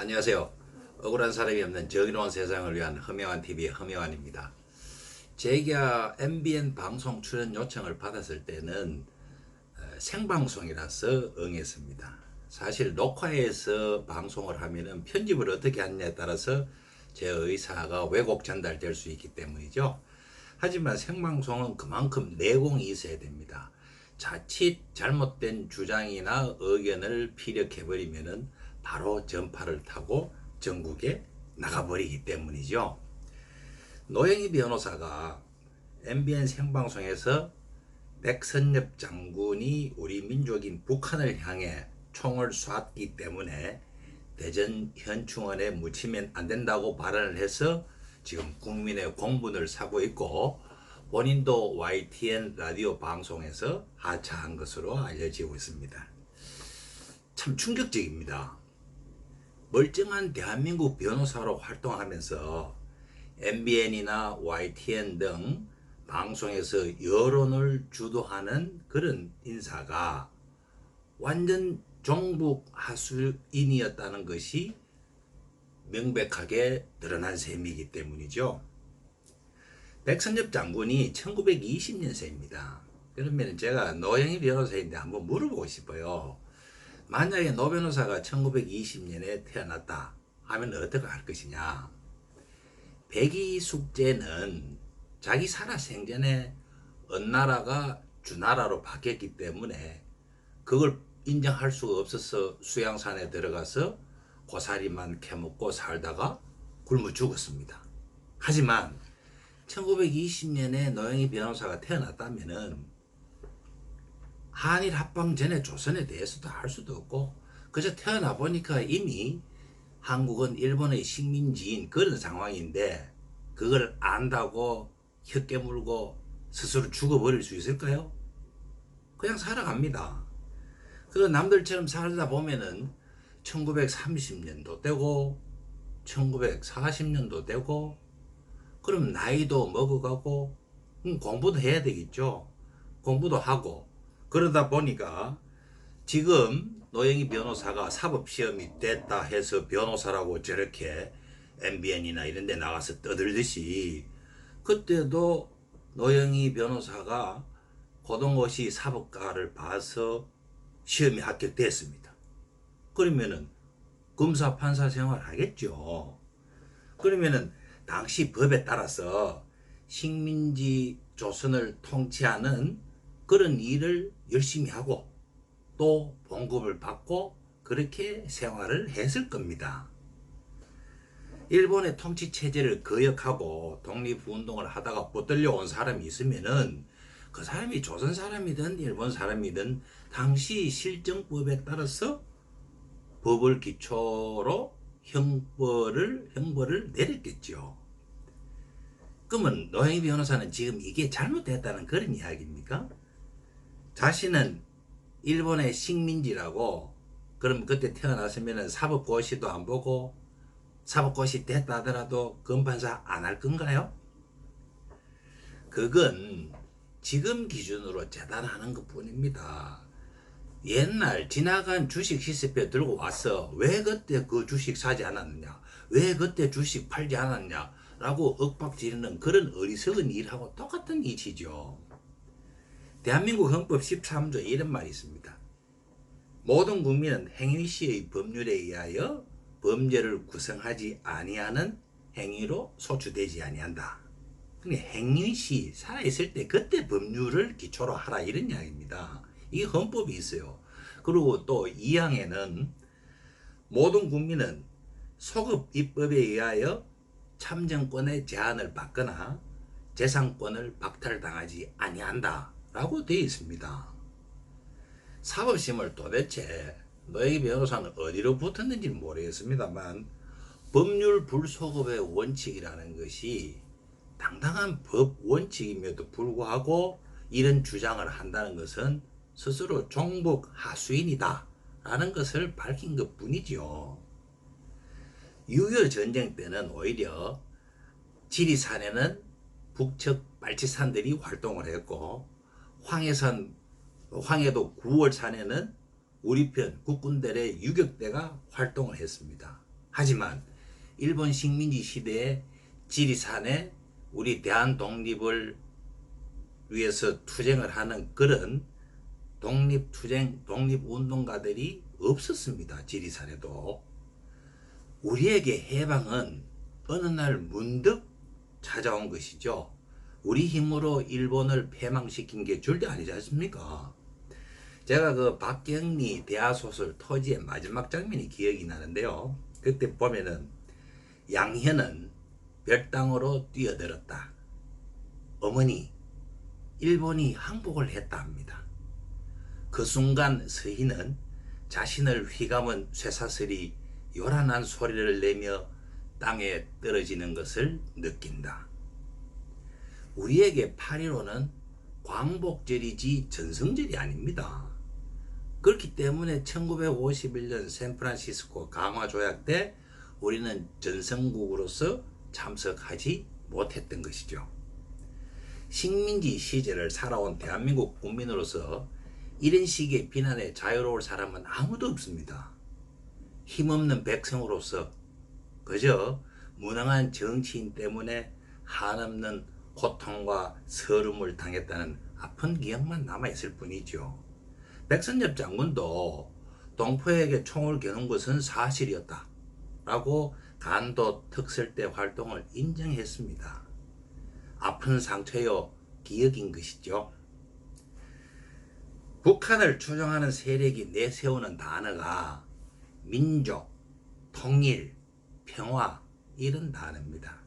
안녕하세요. 억울한 사람이 없는 정의로운 세상을 위한 허명환TV의 허명환입니다. 제가 MBN 방송 출연 요청을 받았을 때는 생방송이라서 응했습니다. 사실 녹화해서 방송을 하면은 편집을 어떻게 하느냐에 따라서 제 의사가 왜곡 전달될 수 있기 때문이죠. 하지만 생방송은 그만큼 내공이 있어야 됩니다. 자칫 잘못된 주장이나 의견을 피력해버리면은 바로 전파를 타고 전국에 나가버리기 때문이죠. 노영희 변호사가 MBN 생방송에서 백선엽 장군이 우리 민족인 북한을 향해 총을 쐈기 때문에 대전 현충원에 묻히면 안 된다고 발언을 해서 지금 국민의 공분을 사고 있고, 본인도 YTN 라디오 방송에서 하차한 것으로 알려지고 있습니다. 참 충격적입니다. 멀쩡한 대한민국 변호사로 활동하면서 MBN이나 YTN 등 방송에서 여론을 주도하는 그런 인사가 완전 종북 하수인이었다는 것이 명백하게 드러난 셈이기 때문이죠. 백선엽 장군이 1920년생입니다. 그러면 제가 노영희 변호사인데 한번 물어보고 싶어요. 만약에 노 변호사가 1920년에 태어났다 하면 어떻게 할 것이냐. 백이 숙제는 자기 살아 생전에 은나라가 주나라로 바뀌었기 때문에 그걸 인정할 수가 없어서 수양산에 들어가서 고사리만 캐먹고 살다가 굶어 죽었습니다. 하지만 1920년에 노영희 변호사가 태어났다면은 한일 합방 전에 조선에 대해서도 할 수도 없고, 그저 태어나 보니까 이미 한국은 일본의 식민지인 그런 상황인데 그걸 안다고 혀 깨물고 스스로 죽어버릴 수 있을까요? 그냥 살아갑니다. 그 남들처럼 살다 보면은 1930년도 되고 1940년도 되고, 그럼 나이도 먹어가고 공부도 해야 되겠죠. 공부도 하고 그러다 보니까 지금 노영희 변호사가 사법시험이 됐다 해서 변호사라고 저렇게 MBN이나 이런 데 나가서 떠들듯이, 그때도 노영희 변호사가 고등고시 사법과를 봐서 시험에 합격됐습니다. 그러면은 검사 판사 생활 하겠죠. 그러면은 당시 법에 따라서 식민지 조선을 통치하는 그런 일을 열심히 하고 또 봉급을 받고 그렇게 생활을 했을 겁니다. 일본의 통치 체제를 거역하고 독립운동을 하다가 붙들려 온 사람이 있으면은 그 사람이 조선 사람이든 일본 사람이든 당시 실정법에 따라서 법을 기초로 형벌을 내렸겠죠. 그러면 노영희 변호사는 지금 이게 잘못됐다는 그런 이야기입니까? 자신은 일본의 식민지라고, 그럼 그때 태어났으면 사법고시도 안 보고 사법고시 됐다 하더라도 검판사 안 할 건가요? 그건 지금 기준으로 재단하는 것 뿐입니다. 옛날 지나간 주식 시세표 들고 와서 왜 그때 그 주식 사지 않았느냐, 왜 그때 주식 팔지 않았냐 라고 윽박지르는 그런 어리석은 일하고 똑같은 이치죠. 대한민국 헌법 13조 이런 말이 있습니다. 모든 국민은 행위시의 법률에 의하여 범죄를 구성하지 아니하는 행위로 소추되지 아니한다. 그러니까 행위시 살아있을 때 그때 법률을 기초로 하라 이런 이야기입니다. 이 헌법이 있어요. 그리고 또 2항에는 모든 국민은 소급 입법에 의하여 참정권의 제한을 받거나 재산권을 박탈당하지 아니한다 라고 되어 있습니다. 사법심을 도대체 노영희 변호사는 어디로 붙었는지는 모르겠습니다만 법률 불소급의 원칙이라는 것이 당당한 법 원칙임에도 불구하고 이런 주장을 한다는 것은 스스로 종북 하수인이다 라는 것을 밝힌 것 뿐이죠. 6.25 전쟁 때는 오히려 지리산에는 북측 빨치산들이 활동을 했고, 황해도 9월산에는 우리 편 국군들의 유격대가 활동을 했습니다. 하지만 일본 식민지 시대에 지리산에 우리 대한 독립을 위해서 투쟁을 하는 그런 독립투쟁, 독립운동가들이 없었습니다. 지리산에도. 우리에게 해방은 어느 날 문득 찾아온 것이죠. 우리 힘으로 일본을 패망시킨 게 절대 아니지 않습니까? 제가 그 박경리 대하소설 토지의 마지막 장면이 기억이 나는데요. 그때 보면은 양현은 별당으로 뛰어들었다. 어머니, 일본이 항복을 했다 합니다. 그 순간 서희는 자신을 휘감은 쇠사슬이 요란한 소리를 내며 땅에 떨어지는 것을 느낀다. 우리에게 8.15는 광복절이지 전승절이 아닙니다. 그렇기 때문에 1951년 샌프란시스코 강화조약 때 우리는 전성국으로서 참석하지 못했던 것이죠. 식민지 시절을 살아온 대한민국 국민으로서 이런 식의 비난에 자유로울 사람은 아무도 없습니다. 힘없는 백성으로서 그저 무능한 정치인 때문에 한없는 고통과 서름을 당했다는 아픈 기억만 남아있을 뿐이죠. 백선엽 장군도 동포에게 총을 겨눈 것은 사실이었다 라고 간도 특설대 활동을 인정했습니다. 아픈 상처요 기억인 것이죠. 북한을 추종하는 세력이 내세우는 단어가 민족, 통일, 평화 이런 단어입니다.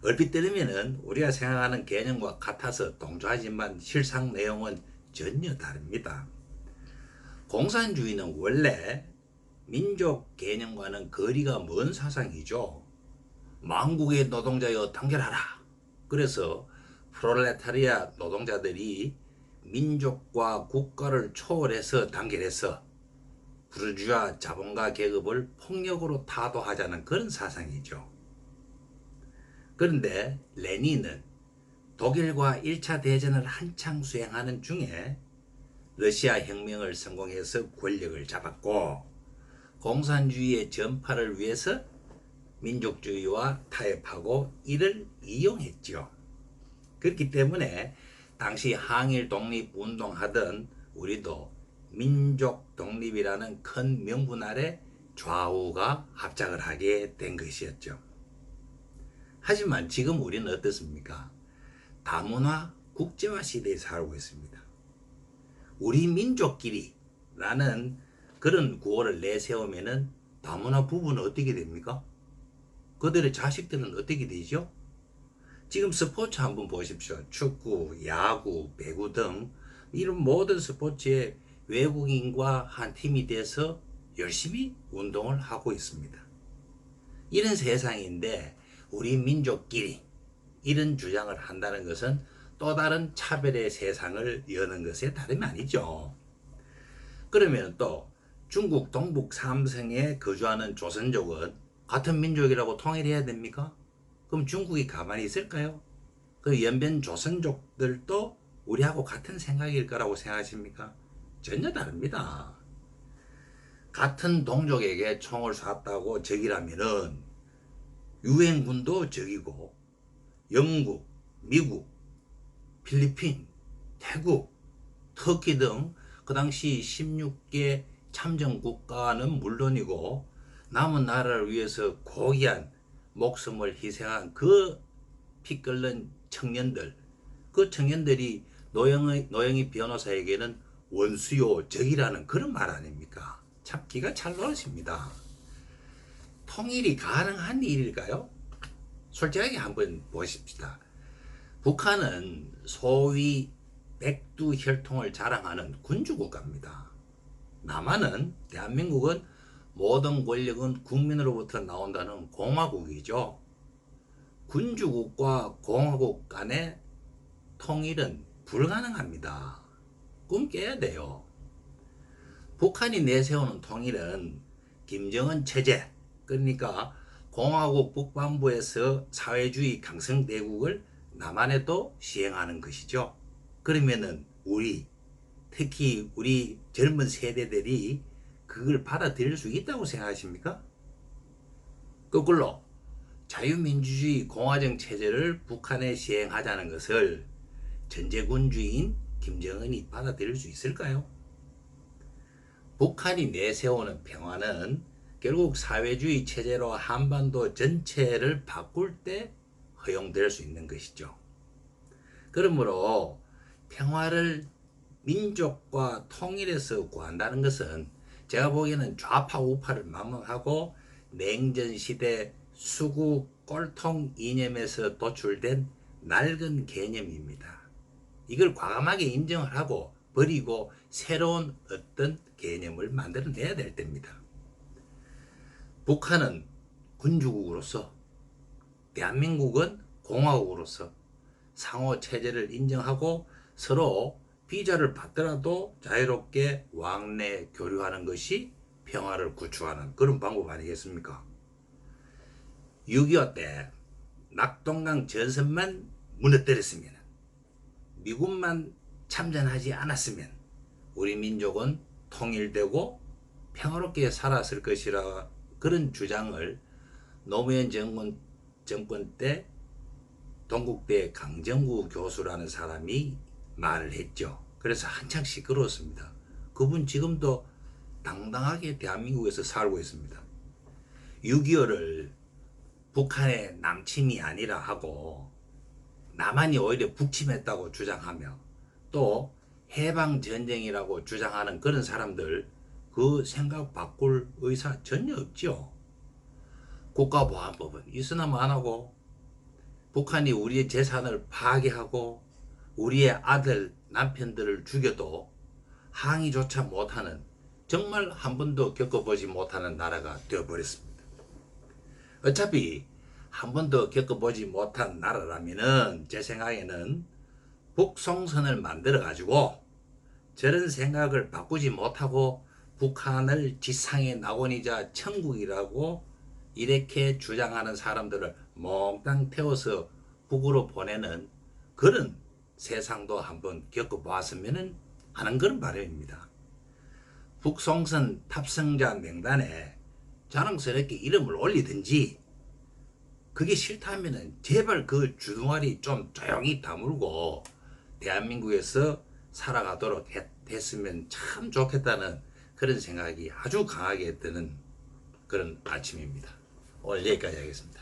얼핏 들으면 우리가 생각하는 개념과 같아서 동조하지만 실상 내용은 전혀 다릅니다. 공산주의는 원래 민족 개념과는 거리가 먼 사상이죠. 만국의 노동자여 단결하라. 그래서 프롤레타리아 노동자들이 민족과 국가를 초월해서 단결해서 부르주아 자본가 계급을 폭력으로 타도하자는 그런 사상이죠. 그런데 레닌은 독일과 1차 대전을 한창 수행하는 중에 러시아 혁명을 성공해서 권력을 잡았고 공산주의의 전파를 위해서 민족주의와 타협하고 이를 이용했죠. 그렇기 때문에 당시 항일 독립 운동하던 우리도 민족 독립이라는 큰 명분 아래 좌우가 합작을 하게 된 것이었죠. 하지만 지금 우리는 어떻습니까? 다문화 국제화 시대에 살고 있습니다. 우리 민족끼리라는 그런 구호를 내세우면은 다문화 부부는 어떻게 됩니까? 그들의 자식들은 어떻게 되죠? 지금 스포츠 한번 보십시오. 축구, 야구, 배구 등 이런 모든 스포츠에 외국인과 한 팀이 돼서 열심히 운동을 하고 있습니다. 이런 세상인데 우리 민족끼리 이런 주장을 한다는 것은 또 다른 차별의 세상을 여는 것에 다름이 아니죠. 그러면 또 중국 동북 삼성에 거주하는 조선족은 같은 민족이라고 통일해야 됩니까? 그럼 중국이 가만히 있을까요? 그 연변 조선족들도 우리하고 같은 생각일 거라고 생각하십니까? 전혀 다릅니다. 같은 동족에게 총을 쐈다고 적이라면은 유엔군도 적이고 영국, 미국, 필리핀, 태국, 터키 등 그 당시 16개 참전 국가는 물론이고 남은 나라를 위해서 고귀한 목숨을 희생한 그 피 끓는 청년들, 그 청년들이 노영희 변호사에게는 원수요 적이라는 그런 말 아닙니까? 참 기가 찰 노릇입니다. 통일이 가능한 일일까요? 솔직하게 한번 보십시다. 북한은 소위 백두혈통을 자랑하는 군주국가입니다. 남한은 대한민국은 모든 권력은 국민으로부터 나온다는 공화국이죠. 군주국과 공화국 간의 통일은 불가능합니다. 꿈 깨야 돼요. 북한이 내세우는 통일은 김정은 체제, 그러니까 공화국 북반부에서 사회주의 강성대국을 남한에도 시행하는 것이죠. 그러면은 특히 우리 젊은 세대들이 그걸 받아들일 수 있다고 생각하십니까? 거꾸로 자유민주주의 공화정 체제를 북한에 시행하자는 것을 전제군주인 김정은이 받아들일 수 있을까요? 북한이 내세우는 평화는 결국 사회주의 체제로 한반도 전체를 바꿀 때 허용될 수 있는 것이죠. 그러므로 평화를 민족과 통일해서 구한다는 것은 제가 보기에는 좌파 우파를 막론하고 냉전시대 수구 꼴통 이념에서 도출된 낡은 개념입니다. 이걸 과감하게 인정을 하고 버리고 새로운 어떤 개념을 만들어내야 될 때입니다. 북한은 군주국으로서, 대한민국은 공화국으로서 상호 체제를 인정하고 서로 비자를 받더라도 자유롭게 왕래 교류하는 것이 평화를 구축하는 그런 방법 아니겠습니까? 6.25 때 낙동강 전선만 무너뜨렸으면, 미군만 참전하지 않았으면 우리 민족은 통일되고 평화롭게 살았을 것이라, 그런 주장을 노무현 정권 때 동국대 강정구 교수라는 사람이 말을 했죠. 그래서 한창 시끄러웠습니다. 그분 지금도 당당하게 대한민국에서 살고 있습니다. 6.25를 북한의 남침이 아니라 하고 남한이 오히려 북침했다고 주장하며 또 해방전쟁이라고 주장하는 그런 사람들, 그 생각 바꿀 의사 전혀 없죠. 국가보안법은 있으나 안하고, 북한이 우리의 재산을 파괴하고 우리의 아들 남편들을 죽여도 항의조차 못하는, 정말 한 번도 겪어보지 못하는 나라가 되어버렸습니다. 어차피 한 번도 겪어보지 못한 나라라면은 제 생각에는 북송선을 만들어 가지고 저런 생각을 바꾸지 못하고 북한을 지상의 낙원이자 천국이라고 이렇게 주장하는 사람들을 몽땅 태워서 북으로 보내는 그런 세상도 한번 겪어보았으면 하는 그런 바람입니다. 북송선 탑승자 명단에 자랑스럽게 이름을 올리든지, 그게 싫다면은 제발 그 주둥아리 좀 조용히 다물고 대한민국에서 살아가도록 했으면 참 좋겠다는 그런 생각이 아주 강하게 드는 그런 아침입니다. 오늘 여기까지 하겠습니다.